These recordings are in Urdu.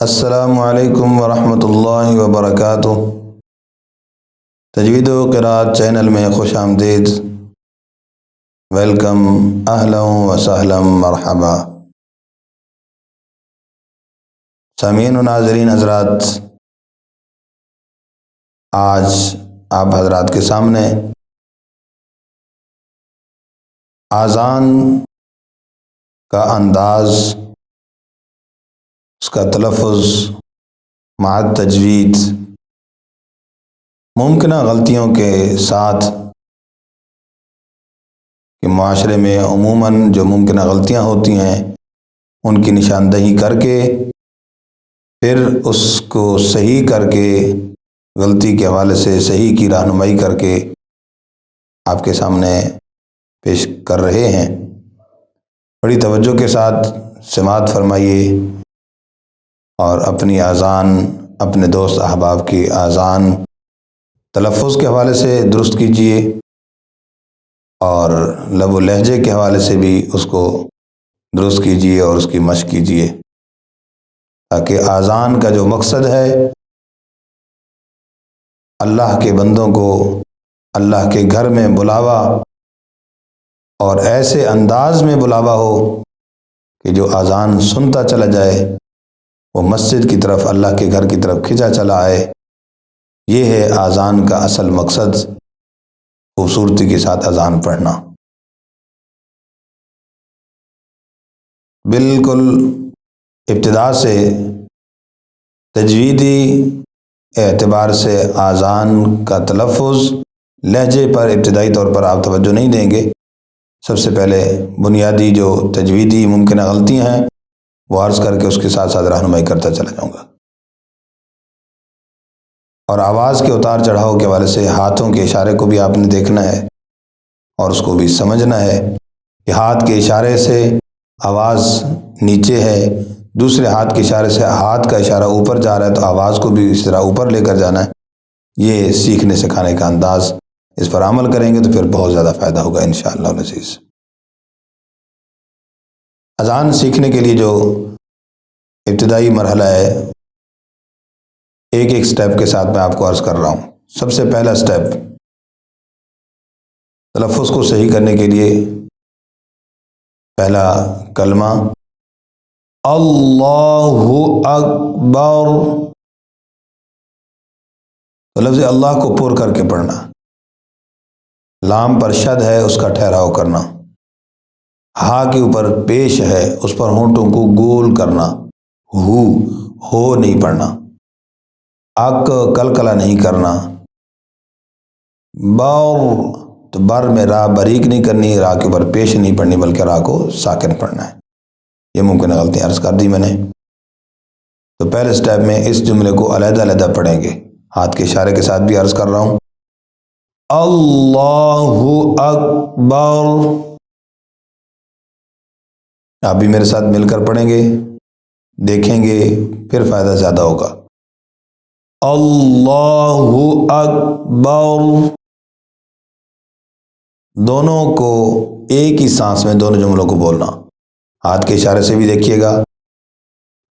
السلام علیکم ورحمۃ اللہ وبرکاتہ۔ تجوید و قرات چینل میں خوش آمدید۔ ویلکم، اہلا و سہلا مرحبا۔ سامعین و ناظرین حضرات، آج آپ حضرات کے سامنے اذان کا انداز، اس کا تلفظ مع تجوید، ممکنہ غلطیوں کے ساتھ کہ معاشرے میں عموماً جو ممکنہ غلطیاں ہوتی ہیں ان کی نشاندہی کر کے پھر اس کو صحیح کر کے غلطی کے حوالے سے صحیح کی رہنمائی کر کے آپ کے سامنے پیش کر رہے ہیں۔ بڑی توجہ کے ساتھ سماعت فرمائیے اور اپنی اذان، اپنے دوست احباب کی اذان تلفظ کے حوالے سے درست کیجیے اور لب و لہجے کے حوالے سے بھی اس کو درست کیجیے اور اس کی مشق کیجیے، تاکہ اذان کا جو مقصد ہے اللہ کے بندوں کو اللہ کے گھر میں بلاوا اور ایسے انداز میں بلاوا ہو کہ جو اذان سنتا چلا جائے وہ مسجد کی طرف، اللہ کے گھر کی طرف کھنچا چلا آئے۔ یہ ہے اذان کا اصل مقصد، خوبصورتی کے ساتھ اذان پڑھنا۔ بالکل ابتدا سے تجویدی اعتبار سے اذان کا تلفظ لہجے پر ابتدائی طور پر آپ توجہ نہیں دیں گے۔ سب سے پہلے بنیادی جو تجویدی ممکنہ غلطیاں ہیں وہ عرض کر کے اس کے ساتھ ساتھ رہنمائی کرتا چلا جاؤں گا، اور آواز کے اتار چڑھاؤ کے حوالے سے ہاتھوں کے اشارے کو بھی آپ نے دیکھنا ہے اور اس کو بھی سمجھنا ہے کہ ہاتھ کے اشارے سے آواز نیچے ہے، دوسرے ہاتھ کے اشارے سے ہاتھ کا اشارہ اوپر جا رہا ہے تو آواز کو بھی اس طرح اوپر لے کر جانا ہے۔ یہ سیکھنے سکھانے کا انداز، اس پر عمل کریں گے تو پھر بہت زیادہ فائدہ ہوگا انشاءاللہ العزیز۔ اذان سیکھنے کے لیے جو ابتدائی مرحلہ ہے، ایک ایک سٹیپ کے ساتھ میں آپ کو عرض کر رہا ہوں۔ سب سے پہلا سٹیپ، تلفظ کو صحیح کرنے کے لیے پہلا کلمہ اللہ اکبر، تو لفظ اللہ کو پور کر کے پڑھنا، لام پر شد ہے اس کا ٹھہراؤ کرنا، ہا کے اوپر پیش ہے اس پر ہونٹوں کو گول کرنا، ہو نہیں پڑھنا، اک کلکلا نہیں کرنا، بر تو بر میں را باریک نہیں کرنی، را کے اوپر پیش نہیں پڑھنی بلکہ را کو ساکن پڑھنا ہے۔ یہ ممکنہ غلطی عرض کر دی میں نے۔ تو پہلے سٹیپ میں اس جملے کو علیحدہ علیحدہ پڑھیں گے، ہاتھ کے اشارے کے ساتھ بھی عرض کر رہا ہوں۔ اللہ اکبر، آپ بھی میرے ساتھ مل کر پڑھیں گے، دیکھیں گے، پھر فائدہ زیادہ ہوگا۔ اللہ اکبر، دونوں کو ایک ہی سانس میں دونوں جملوں کو بولنا، ہاتھ کے اشارے سے بھی دیکھیے گا۔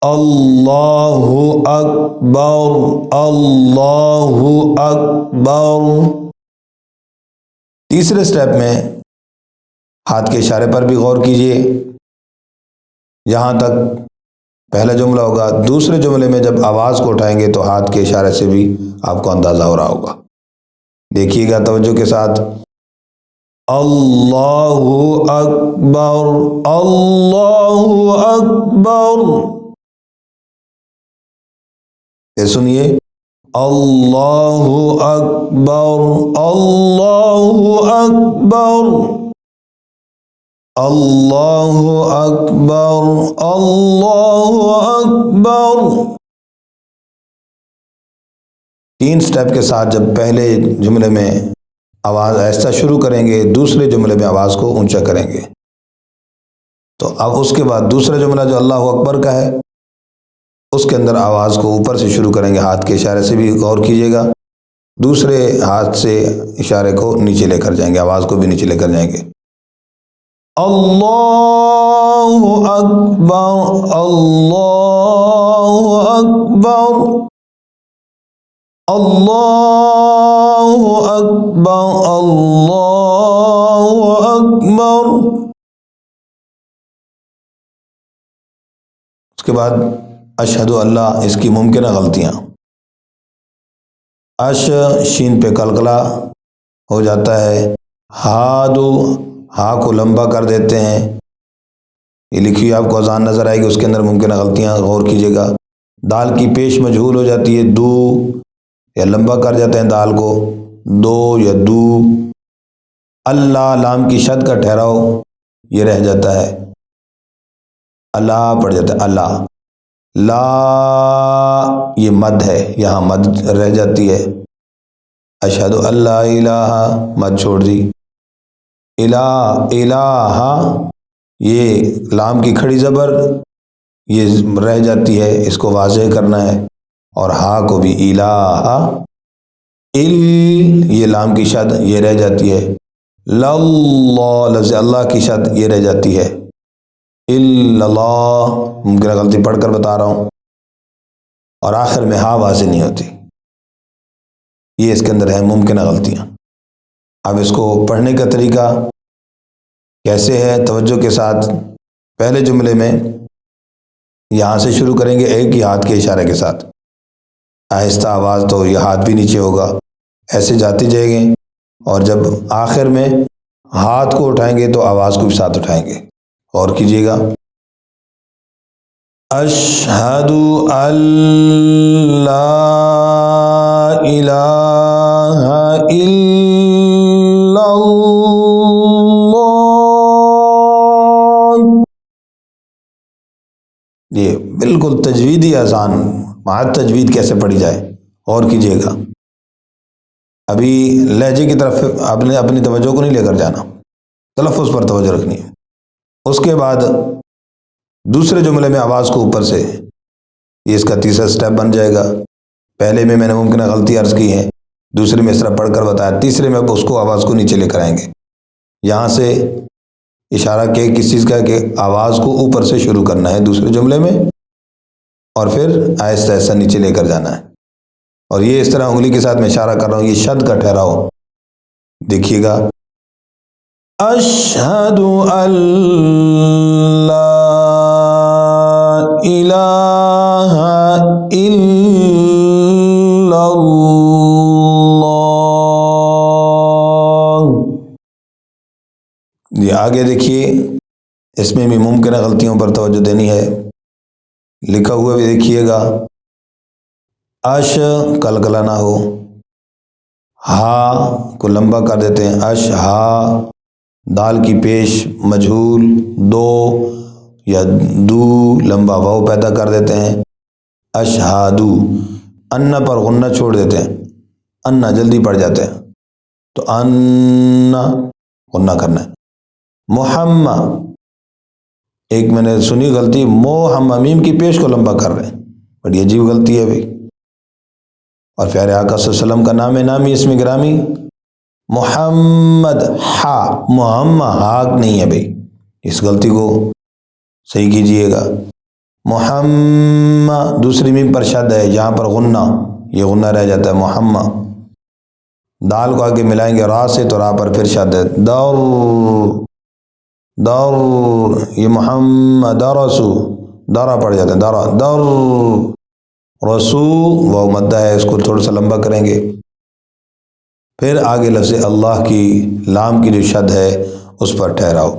اللہ اکبر، اللہ اکبر۔ تیسرے سٹیپ میں ہاتھ کے اشارے پر بھی غور کیجئے، یہاں تک پہلا جملہ ہوگا۔ دوسرے جملے میں جب آواز کو اٹھائیں گے تو ہاتھ کے اشارے سے بھی آپ کو اندازہ ہو رہا ہوگا، دیکھیے گا توجہ کے ساتھ۔ اللہ اکبر، اللہ اکبر، یہ سنیے، اللہ اکبر، اللہ اکبر، اللہ اکبر، اللہ اکبر۔ تین سٹیپ کے ساتھ جب پہلے جملے میں آواز آہستہ شروع کریں گے، دوسرے جملے میں آواز کو اونچا کریں گے، تو اب اس کے بعد دوسرا جملہ جو اللہ اکبر کا ہے اس کے اندر آواز کو اوپر سے شروع کریں گے، ہاتھ کے اشارے سے بھی غور کیجیے گا، دوسرے ہاتھ سے اشارے کو نیچے لے کر جائیں گے، آواز کو بھی نیچے لے کر جائیں گے۔ اللہ اکبر، اللہ اکبر اللہ اکبر اللہ اکبر۔ اس کے بعد اشہد اللہ، اس کی ممکنہ غلطیاں، اش شین پہ قلقلہ ہو جاتا ہے، ہادو ہا کو لمبا کر دیتے ہیں، یہ لکھی ہوئی آپ کو اذان نظر آئے گی، اس کے اندر ممکنہ غلطیاں غور کیجیے گا۔ دال کی پیش مجہول ہو جاتی ہے، دو یا لمبا کر جاتے ہیں دال کو، دو یا دو۔ اللہ لام کی شد کا ٹھہراؤ یہ رہ جاتا ہے، اللہ پڑ جاتا ہے اللہ۔ لا یہ مد ہے، یہاں مد رہ جاتی ہے، اشہد اللہ الہ مد چھوڑ دی، الہ یہ لام کی کھڑی زبر یہ رہ جاتی ہے، اس کو واضح کرنا ہے، اور ہا کو بھی الہ، یہ لام کی شد یہ رہ جاتی ہے، لفظ اللہ کی شد یہ رہ جاتی ہے، اللہ ممکنہ غلطی پڑھ کر بتا رہا ہوں، اور آخر میں ہا واضح نہیں ہوتی، یہ اس کے اندر ہے ممکنہ غلطیاں۔ اب اس کو پڑھنے کا طریقہ کیسے ہے، توجہ کے ساتھ پہلے جملے میں یہاں سے شروع کریں گے ایک ہی ہاتھ کے اشارے کے ساتھ، آہستہ آواز تو یہ ہاتھ بھی نیچے ہوگا، ایسے جاتے جائیں گے، اور جب آخر میں ہاتھ کو اٹھائیں گے تو آواز کو بھی ساتھ اٹھائیں گے، اور کیجیے گا، اشہد ان لا الہ الا اللہ۔ یہ بالکل تجویدی اذان، مع تجوید کیسے پڑھی جائے اور کیجیے گا۔ ابھی لہجے کی طرف آپ نے اپنی توجہ کو نہیں لے کر جانا، تلفظ پر توجہ رکھنی ہے۔ اس کے بعد دوسرے جملے میں آواز کو اوپر سے، یہ اس کا تیسرا سٹیپ بن جائے گا۔ پہلے میں نے ممکنہ غلطی عرض کی ہے، دوسرے میں اس طرح پڑھ کر بتایا، تیسرے میں اب اس کو آواز کو نیچے لے کر آئیں گے، یہاں سے اشارہ کہ کس چیز کا کہ آواز کو اوپر سے شروع کرنا ہے دوسرے جملے میں، اور پھر آہستہ آہستہ نیچے لے کر جانا ہے، اور یہ اس طرح انگلی کے ساتھ میں اشارہ کر رہا ہوں، یہ شد کا ٹھہراؤ دیکھیے گا، اشہد ان لا الہ الا اللہ۔ یہ آگے دیکھیے، اس میں بھی ممکنہ غلطیوں پر توجہ دینی ہے، لکھا ہوا بھی دیکھیے گا، اش قلقلہ نہ ہو، ہا کو لمبا کر دیتے ہیں، اش ہا، دال کی پیش مجہول، دو یا دو لمبا واو پیدا کر دیتے ہیں، اشہادو، انا پر غنہ چھوڑ دیتے ہیں، انا جلدی پڑ جاتے ہیں تو انا غنہ کرنا ہے، محمد، ایک میں نے سنی غلطی، میم کی پیش کو لمبا کر رہے ہیں، بڑی عجیب غلطی ہے بھائی، اور پیارے آقا صلی اللہ علیہ وسلم کا نام نامی اسم گرامی محمد، ہا محمد ہاک نہیں ہے بھائی، اس غلطی کو صحیح کیجئے گا، محمد دوسری میم پر شد ہے، یہاں پر غنہ، یہ غنہ رہ جاتا ہے، محمد، دال کو آگے ملائیں گے را سے تو را پر پھر شد ہے، دور دور، یہ محمد درسو، دارا پڑ جاتا ہے، دارا دور رسو، وہ مدہ ہے، اس کو تھوڑا سا لمبا کریں گے، پھر آگے لفظ اللہ کی لام کی جو شد ہے اس پر ٹھہراؤ،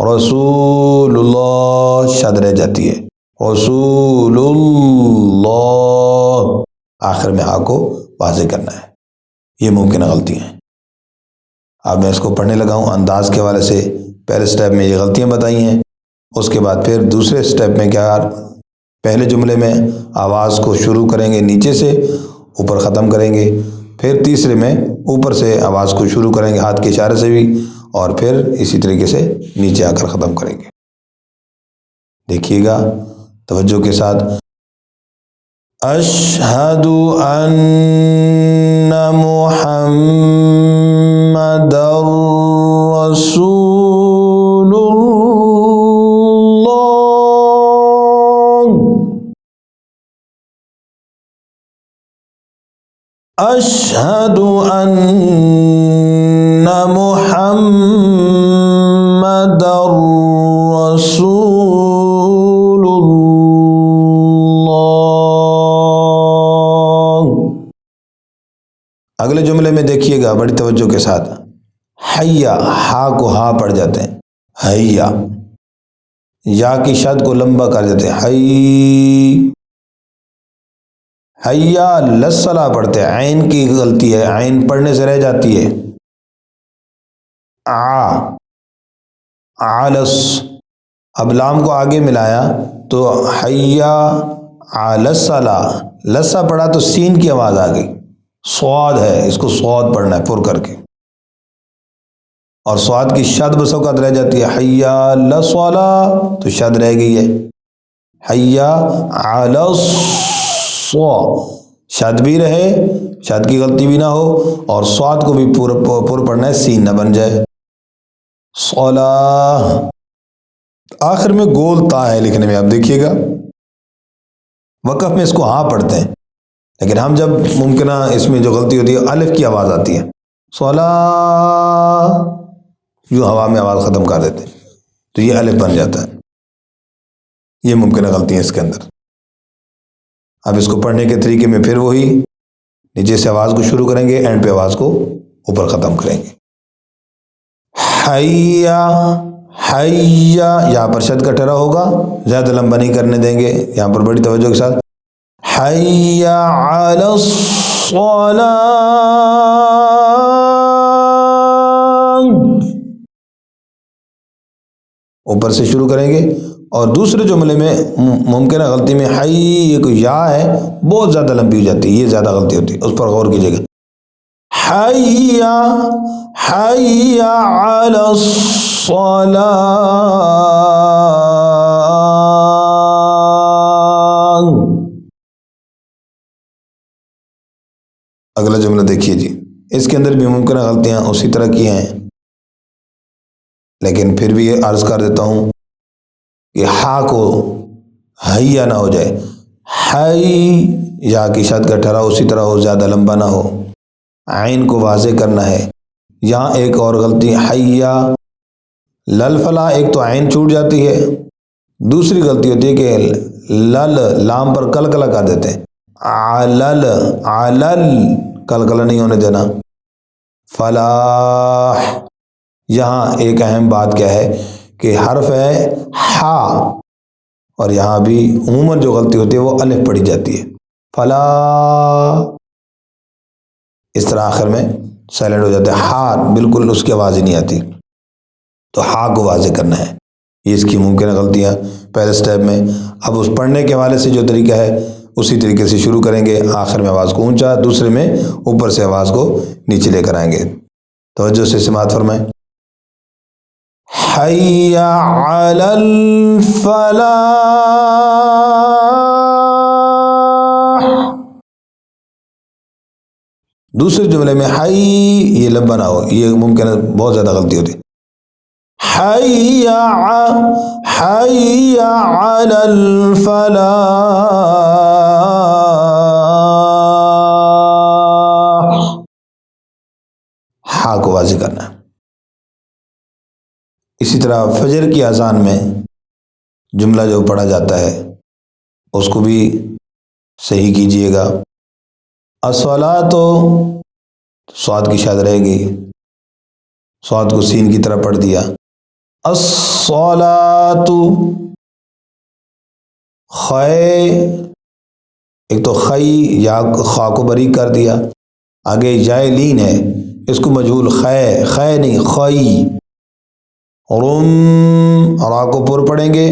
رسول اللہ شد رہ جاتی ہے، رسول اللہ، آخر میں آ کو واضح کرنا ہے، یہ ممکنہ غلطیاں ہیں۔ اب میں اس کو پڑھنے لگا ہوں انداز کے حوالے سے، پہلے سٹیپ میں یہ غلطیاں بتائی ہیں، اس کے بعد پھر دوسرے سٹیپ میں کیا، پہلے جملے میں آواز کو شروع کریں گے نیچے سے، اوپر ختم کریں گے، پھر تیسرے میں اوپر سے آواز کو شروع کریں گے ہاتھ کے اشارے سے بھی، اور پھر اسی طریقے سے نیچے آ کر ختم کریں گے۔ دیکھیے گا توجہ کے ساتھ، اشہد ان محمد رسول اللہ۔ اشہد ان محمد رسول اللہ۔ اگلے جملے میں دیکھیے گا بڑی توجہ کے ساتھ، حیا، ہا کو ہا پڑھ جاتے ہیں، حیا، یا کی شد کو لمبا کر دیتے ہیں، حیا لسلا پڑھتے ہیں، عین کی غلطی ہے، عین پڑھنے سے رہ جاتی ہے، آلس، اب لام کو آگے ملایا تو حیا لسلا، لسا پڑھا تو سین کی آواز آ گئی، صاد ہے، اس کو صاد پڑھنا ہے پر کر کے، اور صاد کی شد بس اوقات رہ جاتی ہے، حیا لسلا تو شد رہ گئی ہے، حیا علس، شد بھی رہے، شد کی غلطی بھی نہ ہو، اور صاد کو بھی پر پڑھنا ہے، سین نہ بن جائے، صلاح، آخر میں گول تا ہے لکھنے میں، آپ دیکھیے گا وقف میں اس کو ہاں پڑھتے ہیں، لیکن ہم جب ممکنہ اس میں جو غلطی ہوتی ہے الف کی آواز آتی ہے، صلاح، یوں ہوا میں آواز ختم کر دیتے ہیں تو یہ الف بن جاتا ہے، یہ ممکنہ غلطی ہے اس کے اندر۔ اب اس کو پڑھنے کے طریقے میں پھر وہی، نیچے سے آواز کو شروع کریں گے، اینڈ پہ آواز کو اوپر ختم کریں گے، حیا، حیا، یہاں پر شد کا ٹھہرا ہوگا، زیادہ لمبا نہیں کرنے دیں گے، یہاں پر بڑی توجہ کے ساتھ، حیا علی الصلاۃ، اوپر سے شروع کریں گے، اور دوسرے جملے میں ممکنہ غلطی میں حی، یہ کوئی یا ہے بہت زیادہ لمبی ہو جاتی ہے، یہ زیادہ غلطی ہوتی ہے، اس پر غور کیجیے گا، حیا، حیا علی الصلاۃ۔ اگلا جملہ دیکھیے جی، اس کے اندر بھی ممکنہ غلطیاں اسی طرح کی ہیں، لیکن پھر بھی یہ عرض کر دیتا ہوں کہ ہا کو حیا نہ ہو جائے، حی، یا کی شد کا ٹھہرا اسی طرح ہو، زیادہ لمبا نہ ہو، عین کو واضح کرنا ہے، یہاں ایک اور غلطی، حیا لل فلا، ایک تو عین چھوٹ جاتی ہے، دوسری غلطی ہوتی ہے کہ لل، لام پر کلکلا کر دیتے ہیں، علل، علل، کلکلا نہیں ہونے دینا، فلاح، یہاں ایک اہم بات کیا ہے کہ حرف ہے ہا، اور یہاں بھی عموماً جو غلطی ہوتی ہے وہ الف پڑھی جاتی ہے، فلاح، اس طرح آخر میں سائلنٹ ہو جاتا ہے، ہا بالکل اس کی آواز ہی نہیں آتی، تو ہا کو واضح کرنا ہے، یہ اس کی ممکنہ غلطیاں پہلے سٹیپ میں۔ اب اس پڑھنے کے حوالے سے جو طریقہ ہے اسی طریقے سے شروع کریں گے، آخر میں آواز کو اونچا، دوسرے میں اوپر سے آواز کو نیچے لے کر آئیں گے، توجہ سے سماعت فرمائیں، حی علی الفلاح، دوسرے جملے میں حی، یہ لمبا نہ ہو، یہ ممکن ہے بہت زیادہ غلطی ہوتی ہے، حی علی الفلاح، ہا کو واضح کرنا ہے۔ اسی طرح فجر کی اذان میں جملہ جو پڑھا جاتا ہے اس کو بھی صحیح کیجئے گا، الصلاۃ، صاد کی شاد رہے گی، صاد کو سین کی طرح پڑھ دیا، الصلاۃ، خے، ایک تو خی، یا خا کو باریک کر دیا، آگے جائے لین ہے، اس کو مجہول، خے، خے نہیں خی، رم، را کو پر پڑھیں گے،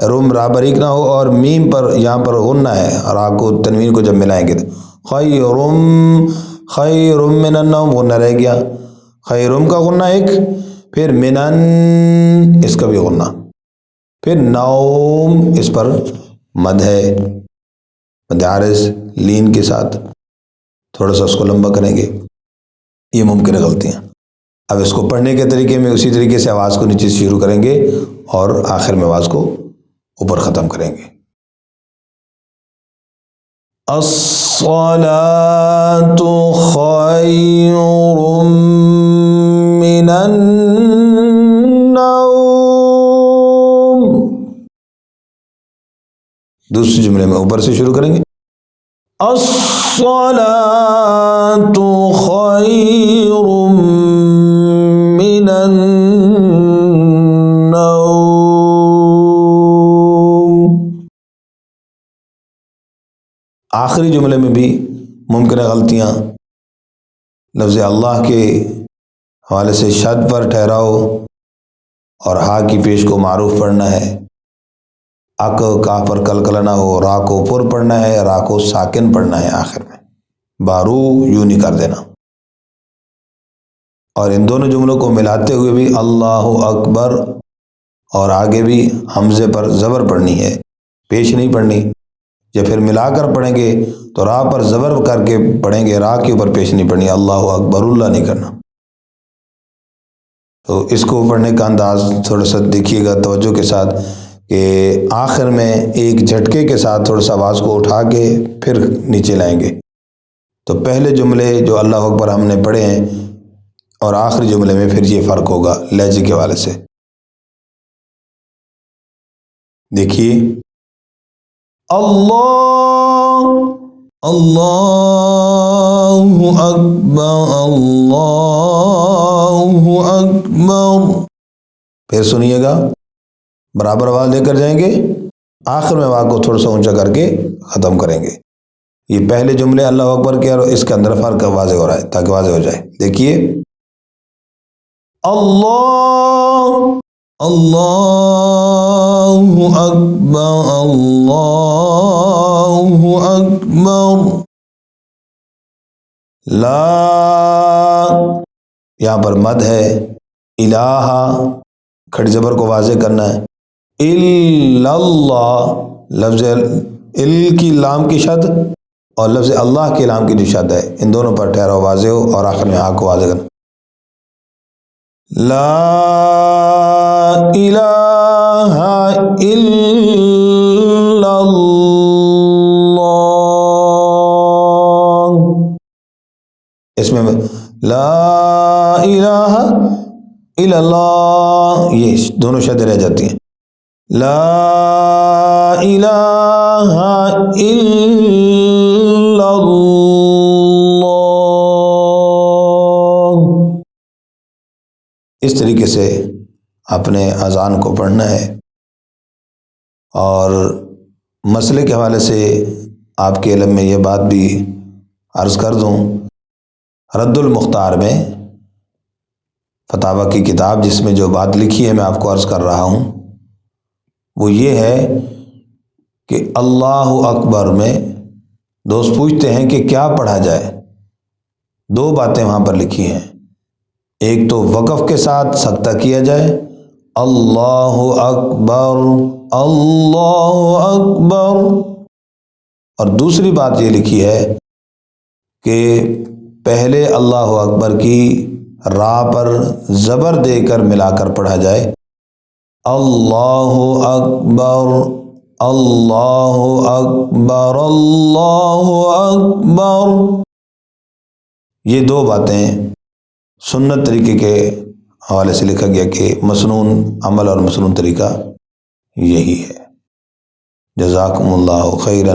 رم را باریک نہ ہو، اور میم پر یہاں پر غنہ ہے، را کو تنوین کو جب ملائیں گے تو خیرم، خیرم من النوم، غنہ رہ گیا، خیرم کا غنہ ایک، پھر منن، اس کا بھی غنہ، پھر نوم، اس پر مد ہے، مد عارض لین کے ساتھ، تھوڑا سا اس کو لمبا کریں گے، یہ ممکن غلطیاں۔ اب اس کو پڑھنے کے طریقے میں اسی طریقے سے آواز کو نیچے سے شروع کریں گے اور آخر میں آواز کو اوپر ختم کریں گے۔ الصلاة خير من النوم. دوسرے جملے میں اوپر سے شروع کریں گے. الصلاة خير من النوم. آخری جملے میں بھی ممکنہ غلطیاں. لفظ اللہ کے حوالے سے شد پر ٹھہراؤ اور ہا کی پیش کو معروف پڑھنا ہے. اک کا پر کلکلہ نہ ہو. را کو پر پڑھنا ہے, را کو ساکن پڑھنا ہے. آخر میں بارو یوں نہیں کر دینا. اور ان دونوں جملوں کو ملاتے ہوئے بھی اللہ اکبر اور آگے بھی حمزے پر زبر پڑھنی ہے, پیش نہیں پڑھنی. یا پھر ملا کر پڑھیں گے تو را پر زبر کر کے پڑھیں گے, را کے اوپر پیش نہیں پڑھنی. اللہ اکبر اللہ نہیں کرنا. تو اس کو پڑھنے کا انداز تھوڑا سا دیکھیے گا توجہ کے ساتھ کہ آخر میں ایک جھٹکے کے ساتھ تھوڑا سا آواز کو اٹھا کے پھر نیچے لائیں گے. تو پہلے جملے جو اللہ اکبر ہم نے پڑھے ہیں اور آخری جملے میں پھر یہ فرق ہوگا لہجے کے حوالے سے. دیکھیے اللہ اللہ اکبر اللہ اکبر. پھر سنیے گا, برابر آواز لے کر جائیں گے, آخر میں آواز کو تھوڑا سا اونچا کر کے ختم کریں گے. یہ پہلے جملے اللہ اکبر کے اور اس کے اندر فرق واضح ہو رہا ہے تاکہ واضح ہو جائے. دیکھیے اللہ اللہ اکبر اللہ اکبر. لا یہاں پر مد ہے. الہ کھڑی زبر کو واضح کرنا ہے. الا اللہ لفظ ال کی لام کی شد اور لفظ اللہ کی لام کی جو شد ہے ان دونوں پر ٹھہراؤ واضح ہو اور آخر میں آ کو واضح کرنا. لا الہ الا اللہ. اس میں لا الہ الا اللہ یہ دونوں شدیں رہ جاتی ہیں. لا الہ الا اللہ. اس طریقے سے اپنے اذان کو پڑھنا ہے. اور مسئلے کے حوالے سے آپ کے علم میں یہ بات بھی عرض کر دوں, رد المختار میں فتاوی کی کتاب جس میں جو بات لکھی ہے میں آپ کو عرض کر رہا ہوں وہ یہ ہے کہ اللہ اکبر میں دوست پوچھتے ہیں کہ کیا پڑھا جائے. دو باتیں وہاں پر لکھی ہیں. ایک تو وقف کے ساتھ سکتہ کیا جائے اللہ اکبر اللہ اکبر, اور دوسری بات یہ لکھی ہے کہ پہلے اللہ اکبر کی را پر زبر دے کر ملا کر پڑھا جائے اللہ اکبر اللہ اکبر اللہ اکبر. یہ دو باتیں سنت طریقے کے حوالے سے لکھا گیا کہ مسنون عمل اور مسنون طریقہ یہی ہے. جزاکم اللہ خیرا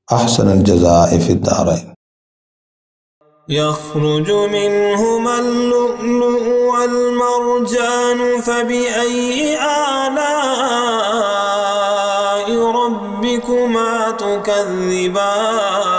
احسن الجزاء فی الدارین. يخرج منهما اللؤلؤ والمرجان فبأي آلاء ربكما تكذبان